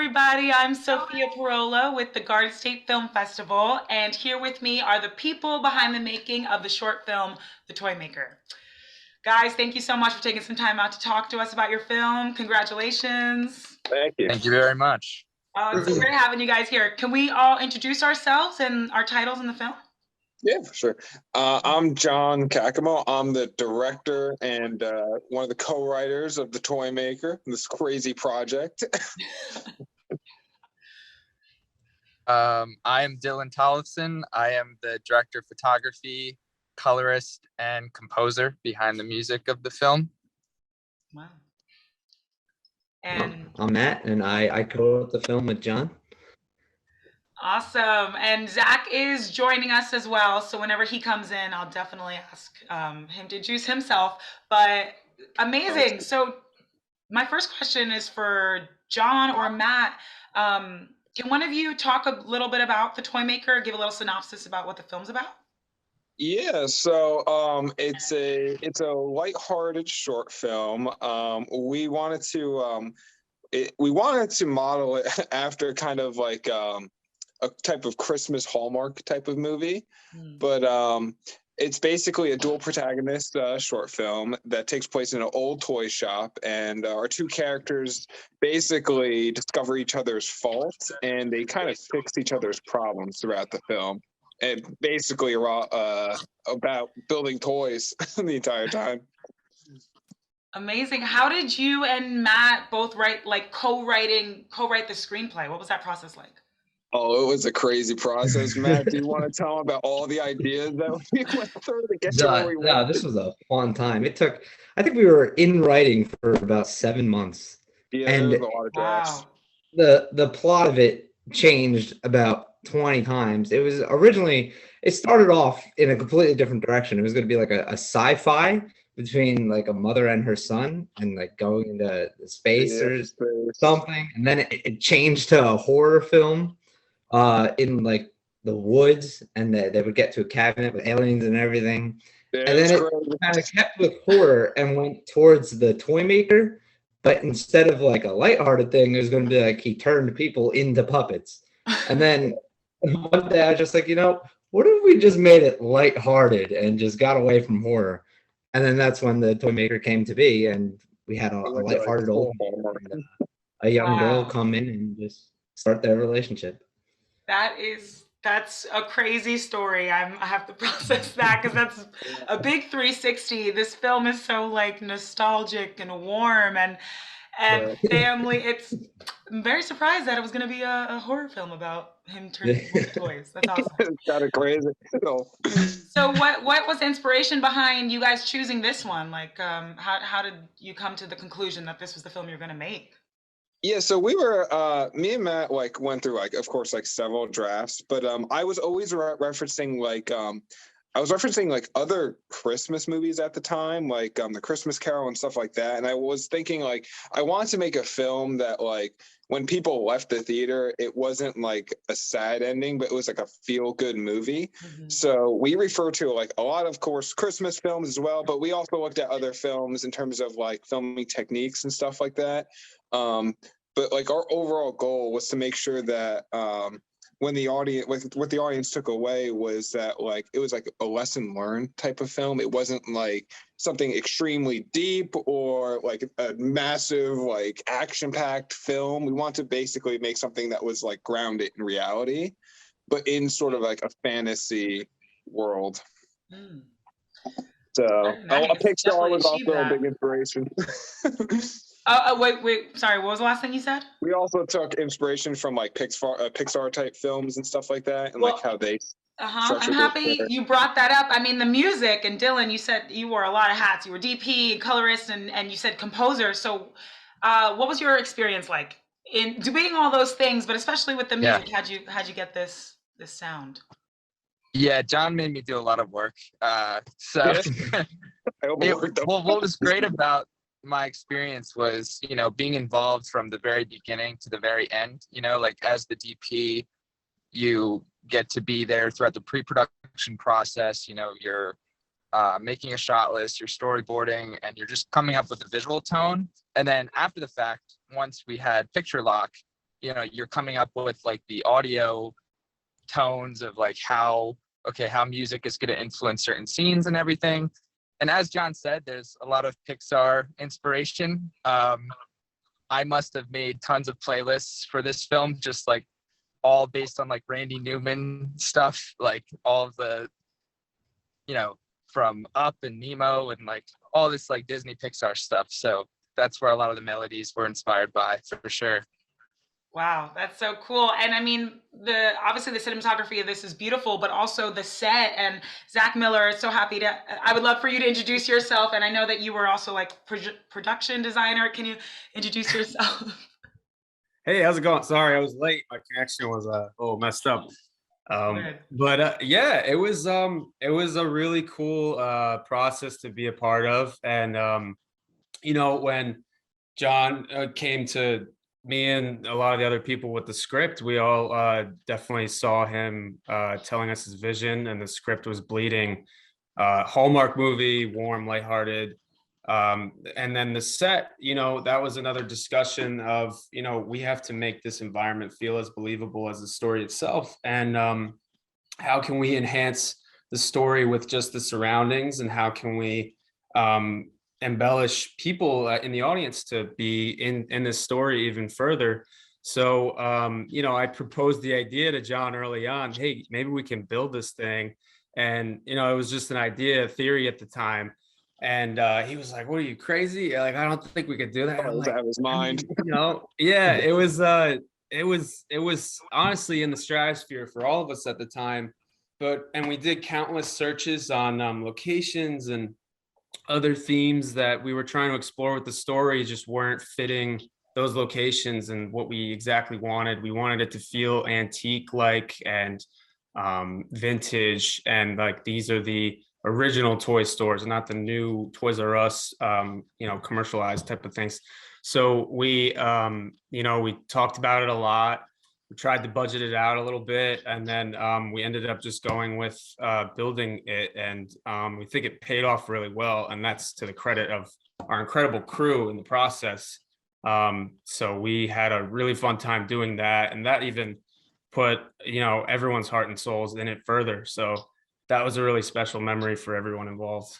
everybody. I'm Sophia Parola with the Garden State Film Festival, and here with me are the people behind the making of the short film, The Toymaker. Guys, thank you so much for taking some time out to talk to us about your film. Congratulations. Thank you. Thank you very much. It's so great having you guys here. Can we all introduce ourselves and our titles in the film? Yeah, for sure. I'm John Caccamo. I'm the director and one of the co-writers of The Toymaker, this crazy project. I am Dylan Tollefson. I am the director of photography, colorist, and composer behind the music of the film. Wow. And I'm Matt, and I co-wrote the film with John. Awesome. And Zach is joining us as well. So whenever he comes in, I'll definitely ask him to introduce himself. But amazing. So my first question is for John or Matt. Can one of you talk a little bit about The Toymaker, give a little synopsis about what the film's about? Yeah, so it's a lighthearted short film. We wanted to model it after kind of like a type of Christmas Hallmark type of movie, but it's basically a dual protagonist short film that takes place in an old toy shop, and our two characters basically discover each other's faults, and they kind of fix each other's problems throughout the film. And basically about building toys the entire time. Amazing. How did you and Matt both co-write the screenplay? What was that process like? Oh, it was a crazy process. Matt, do you want to tell them about all the ideas that we went through to get to where we went? No, this was a fun time. I think we were in writing for about 7 months. Yeah, and there was a lot of drafts. Wow. The plot of it changed about 20 times. It started off in a completely different direction. It was going to be like a sci-fi between like a mother and her son and like going into space or something. And then it changed to a horror film in like the woods, and they would get to a cabinet with aliens and everything. Yeah, and then it kind of kept with horror and went towards the Toymaker, but instead of like a lighthearted thing, it was going to be like he turned people into puppets. And then one day I was just like, what if we just made it lighthearted and just got away from horror? And then that's when the Toymaker came to be, and we had a lighthearted old man and a young girl come in and just start their relationship. That's a crazy story. I have to process that because that's a big 360. This film is so like nostalgic and warm and family. I'm very surprised that it was going to be a horror film about him turning into toys. That's awesome. It's kind of crazy. So what was the inspiration behind you guys choosing this one? Like, how did you come to the conclusion that this was the film you're going to make? Yeah, so we were, me and Matt, like, went through, like, of course, like, several drafts, but I was always referencing, like, other Christmas movies at the time, like, The Christmas Carol and stuff like that, and I was thinking, like, I wanted to make a film that, like, when people left the theater, it wasn't, like, a sad ending, but it was, like, a feel-good movie. Mm-hmm. So we refer to, like, a lot of course, Christmas films as well, but we also looked at other films in terms of, like, filming techniques and stuff like that. But like our overall goal was to make sure that what the audience took away was that like it was like a lesson learned type of film. It wasn't like something extremely deep or like a massive like action packed film. We want to basically make something that was like grounded in reality, but in sort of like a fantasy world. So Pixar was also a big inspiration. Wait. Sorry, what was the last thing you said? We also took inspiration from like Pixar type films and stuff like that, and like how they. I'm happy you brought that up. I mean, the music, and Dylan, you said you wore a lot of hats. You were DP, colorist, and you said composer. So, what was your experience like in doing all those things, but especially with the music? Yeah. How'd you get this sound? Yeah, John made me do a lot of work. What was great about my experience was, being involved from the very beginning to the very end. Like as the DP, you get to be there throughout the pre-production process. You're making a shot list, you're storyboarding, and you're just coming up with a visual tone. And then after the fact, once we had picture lock, you know, you're coming up with like the audio tones of like how music is going to influence certain scenes and everything. And as John said, there's a lot of Pixar inspiration. I must have made tons of playlists for this film, just like all based on like Randy Newman stuff, like all of the, you know, from Up and Nemo and like all this like Disney Pixar stuff. So that's where a lot of the melodies were inspired by, for sure. Wow, that's so cool. And I mean, obviously the cinematography of this is beautiful, but also the set. And Zach Miller is so happy I would love for you to introduce yourself. And I know that you were also like production designer. Can you introduce yourself? Hey, how's it going? Sorry, I was late. My connection was a little messed up. But yeah, it was a really cool process to be a part of. And you know, when John came to me and a lot of the other people with the script, we all definitely saw him telling us his vision, and the script was bleeding Hallmark movie, warm, lighthearted. And then the set, you know, that was another discussion of, you know, we have to make this environment feel as believable as the story itself. And how can we enhance the story with just the surroundings, and how can we embellish people in the audience to be in this story even further. So you know, I proposed the idea to John early on, hey, maybe we can build this thing. And you know, it was just an idea, a theory at the time. And he was like, what are you, crazy? Like, I don't think we could do that. Like, out of his mind. You know, yeah, it was honestly in the stratosphere for all of us at the time. And we did countless searches on locations and other themes that we were trying to explore with the story just weren't fitting those locations and what we exactly wanted. We wanted it to feel antique like and vintage, and like these are the original toy stores, not the new Toys R Us you know, commercialized type of things. So we you know, we talked about it a lot. We tried to budget it out a little bit, and then we ended up just going with building it, and we think it paid off really well, and that's to the credit of our incredible crew in the process. So we had a really fun time doing that, and that even put, you know, everyone's heart and souls in it further. So that was a really special memory for everyone involved.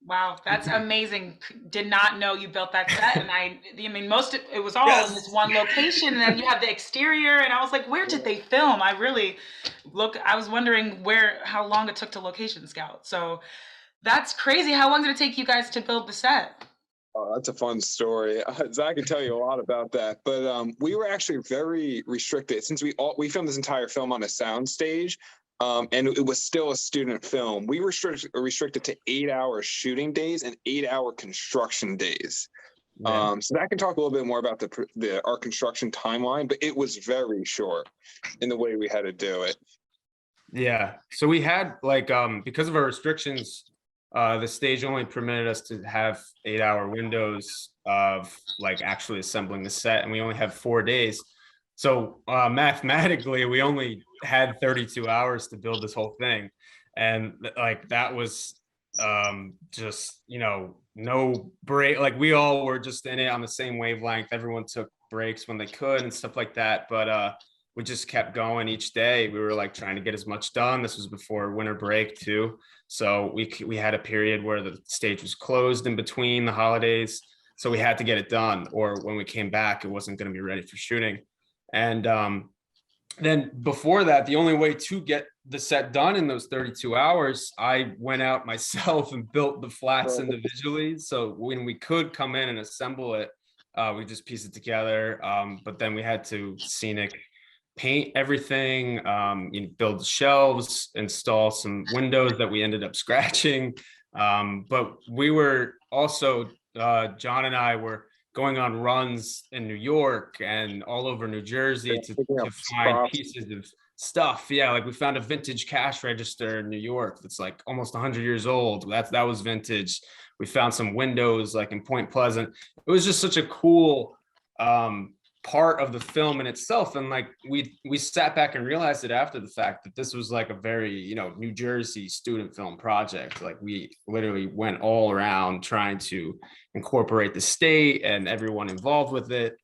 Wow, that's amazing. Did not know you built that set. And I mean, it was all Yes. in this one location. And then you have the exterior. And I was like, where did they film? I was wondering how long it took to location scout. So that's crazy. How long did it take you guys to build the set? Oh, that's a fun story. Zach can tell you a lot about that, but we were actually very restricted since we filmed this entire film on a sound stage. And it was still a student film. We were restricted to 8-hour shooting days and 8-hour construction days. Yeah. So I can talk a little bit more about our construction timeline, but it was very short in the way we had to do it. Yeah. So we had like, because of our restrictions, the stage only permitted us to have 8-hour windows of like actually assembling the set, and we only have 4 days. So mathematically, we only had 32 hours to build this whole thing. And like, that was just, you know, no break. Like, we all were just in it on the same wavelength. Everyone took breaks when they could and stuff like that. But we just kept going each day. We were like trying to get as much done. This was before winter break too. So we had a period where the stage was closed in between the holidays. So we had to get it done, or when we came back, it wasn't going to be ready for shooting. And then before that, the only way to get the set done in those 32 hours, I went out myself and built the flats individually. So when we could come in and assemble it, we just pieced it together. But then we had to scenic paint everything, you know, build shelves, install some windows that we ended up scratching. But we were also, John and I were going on runs in New York and all over New Jersey to find pieces of stuff. Yeah, like we found a vintage cash register in New York that's like almost 100 years old. That was vintage. We found some windows like in Point Pleasant. It was just such a cool part of the film in itself. And like we sat back and realized it after the fact that this was like a very, you know, New Jersey student film project. Like we literally went all around trying to incorporate the state and everyone involved with it.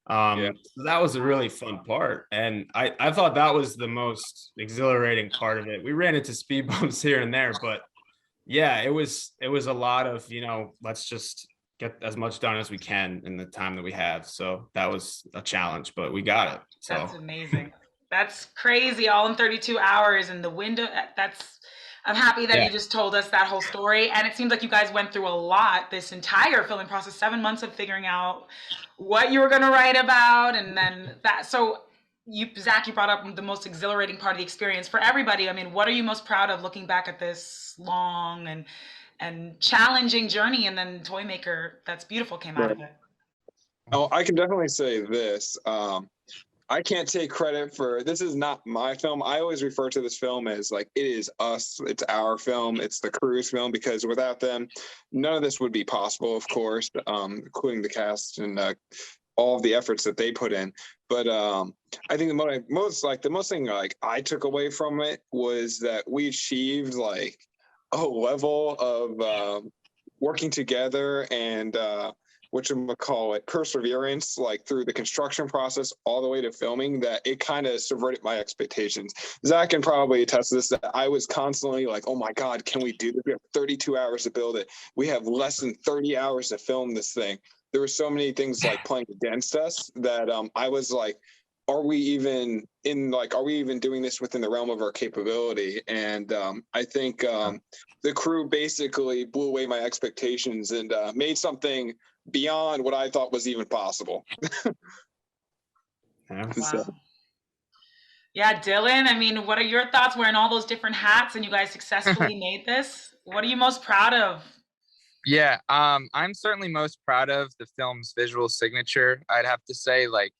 So that was a really fun part, and I thought that was the most exhilarating part of it. We ran into speed bumps here and there, but yeah, it was a lot of, let's just get as much done as we can in the time that we have. So that was a challenge, but we got it. So That's amazing. That's crazy, all in 32 hours, and the window. I'm happy that you just told us that whole story. And it seems like you guys went through a lot this entire filming process, 7 months of figuring out what you were going to write about. And then that. So, Zach, you brought up the most exhilarating part of the experience for everybody. I mean, what are you most proud of looking back at this long and challenging journey? And then Toymaker, that's beautiful, came out of it. Oh, I can definitely say this. I can't take credit for, this is not my film. I always refer to this film as like, it is us, it's our film, it's the crew's film, because without them, none of this would be possible, of course, including the cast and all of the efforts that they put in. But I think the most thing like I took away from it was that we achieved like a level of working together and perseverance, like through the construction process all the way to filming, that it kind of subverted my expectations. Zach can probably attest to this, that I was constantly like, oh my God, can we do this? We have 32 hours to build it. We have less than 30 hours to film this thing. There were so many things like playing against us that I was like, are we even doing this within the realm of our capability? And I think the crew basically blew away my expectations and made something beyond what I thought was even possible. Wow. Yeah, Dylan, I mean, what are your thoughts wearing all those different hats and you guys successfully made this? What are you most proud of? Yeah, I'm certainly most proud of the film's visual signature. I'd have to say, like,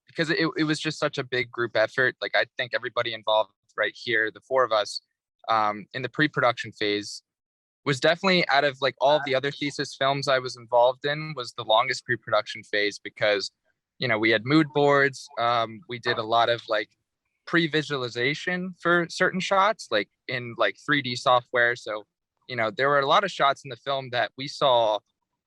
because it was just such a big group effort. Like, I think everybody involved right here, the four of us, in the pre-production phase, was definitely, out of like all of the other thesis films I was involved in, was the longest pre-production phase, because, we had mood boards. We did a lot of like pre-visualization for certain shots, like in like 3D software. So, there were a lot of shots in the film that we saw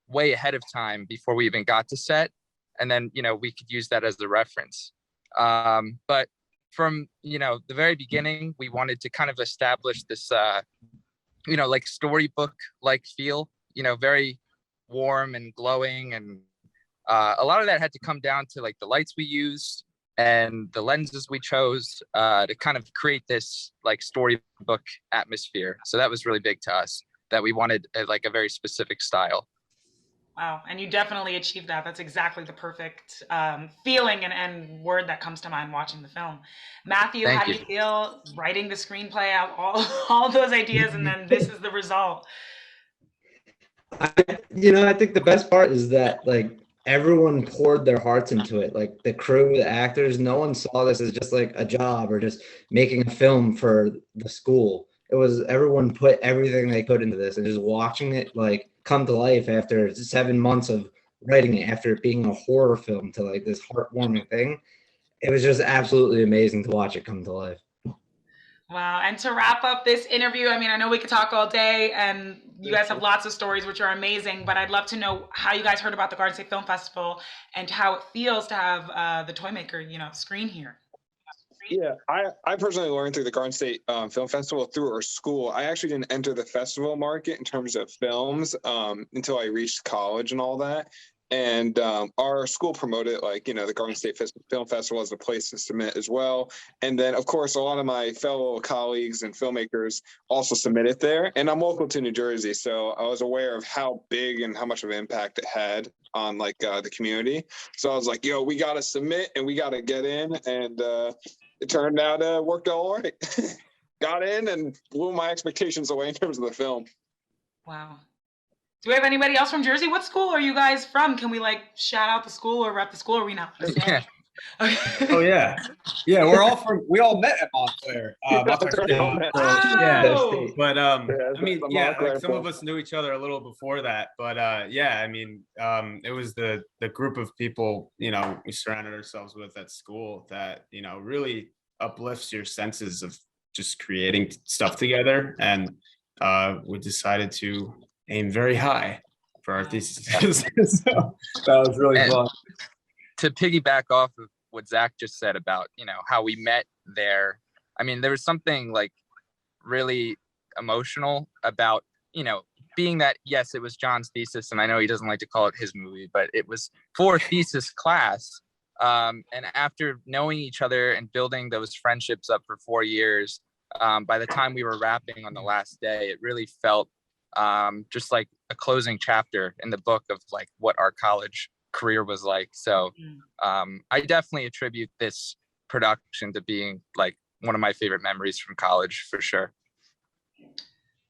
way ahead of time before we even got to set. And then, we could use that as the reference. But from, the very beginning, we wanted to kind of establish this, like storybook-like feel, very warm and glowing. And a lot of that had to come down to like the lights we used and the lenses we chose to kind of create this like storybook atmosphere. So that was really big to us, that we wanted like a very specific style. Wow, and you definitely achieved that. That's exactly the perfect feeling and word that comes to mind watching the film. Matthew, how do you feel writing the screenplay out, all those ideas, and then this is the result? I think the best part is that like everyone poured their hearts into it. Like the crew, the actors, no one saw this as just like a job or just making a film for the school. It was everyone put everything they could into this, and just watching it like come to life after 7 months of writing it, after it being a horror film, to like this heartwarming thing. It was just absolutely amazing to watch it come to life. Wow. And to wrap up this interview, I mean, I know we could talk all day and you guys have lots of stories, which are amazing, but I'd love to know how you guys heard about the Garden State Film Festival and how it feels to have the Toymaker, screen here. Yeah, I personally learned through the Garden State Film Festival through our school. I actually didn't enter the festival market in terms of films until I reached college and all that. And our school promoted the Garden State Film Festival as a place to submit as well. And then, of course, a lot of my fellow colleagues and filmmakers also submitted there. And I'm local to New Jersey, so I was aware of how big and how much of an impact it had on the community. So I was like, yo, we got to submit and we got to get in. And it turned out worked all right. Got in and blew my expectations away in terms of the film. Wow. Do we have anybody else from Jersey? What school are you guys from? Can we shout out the school or rep the school, or are we not? Okay. Oh yeah, we all met at Montclair. Oh. But I mean, some of us knew each other a little before that, but it was the group of people we surrounded ourselves with at school that really uplifts your senses of just creating stuff together, and we decided to aim very high for our thesis. So that was really fun. to piggyback off of what Zach just said about, how we met there. I mean, there was something like really emotional about, being that, yes, it was John's thesis, and I know he doesn't like to call it his movie, but it was for thesis class. And after knowing each other and building those friendships up for 4 years, by the time we were wrapping on the last day, it really felt just like a closing chapter in the book of like what our college career was like. So I definitely attribute this production to being like one of my favorite memories from college, for sure.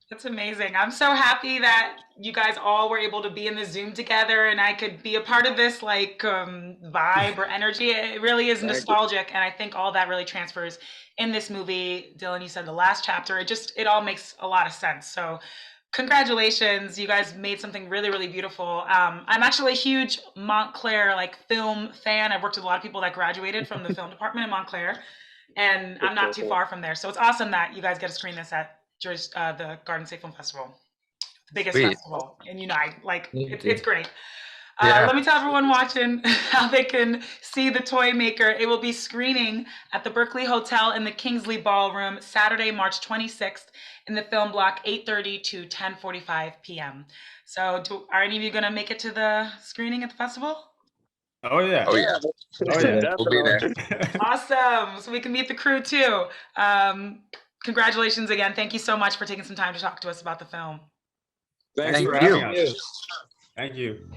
That's amazing. I'm so happy that you guys all were able to be in the Zoom together and I could be a part of this like vibe or energy. It really is nostalgic. And I think all that really transfers in this movie. Dylan, you said the last chapter, it all makes a lot of sense. So congratulations. You guys made something really, really beautiful. I'm actually a huge Montclair like film fan. I've worked with a lot of people that graduated from the film department in Montclair, and I'm not too far from there. So it's awesome that you guys get to screen this at the Garden State Film Festival, the biggest festival in Unite. Like it's great. Let me tell everyone watching how they can see the Toymaker. It will be screening at the Berkeley Hotel in the Kingsley Ballroom Saturday, March 26th in the film block 8:30 to 10:45 p.m. So are any of you going to make it to the screening at the festival? Oh yeah. Oh yeah. Oh yeah. We'll be there. Awesome. So we can meet the crew too. Congratulations again. Thank you so much for taking some time to talk to us about the film. Thanks Thank for you. having us. Thank you.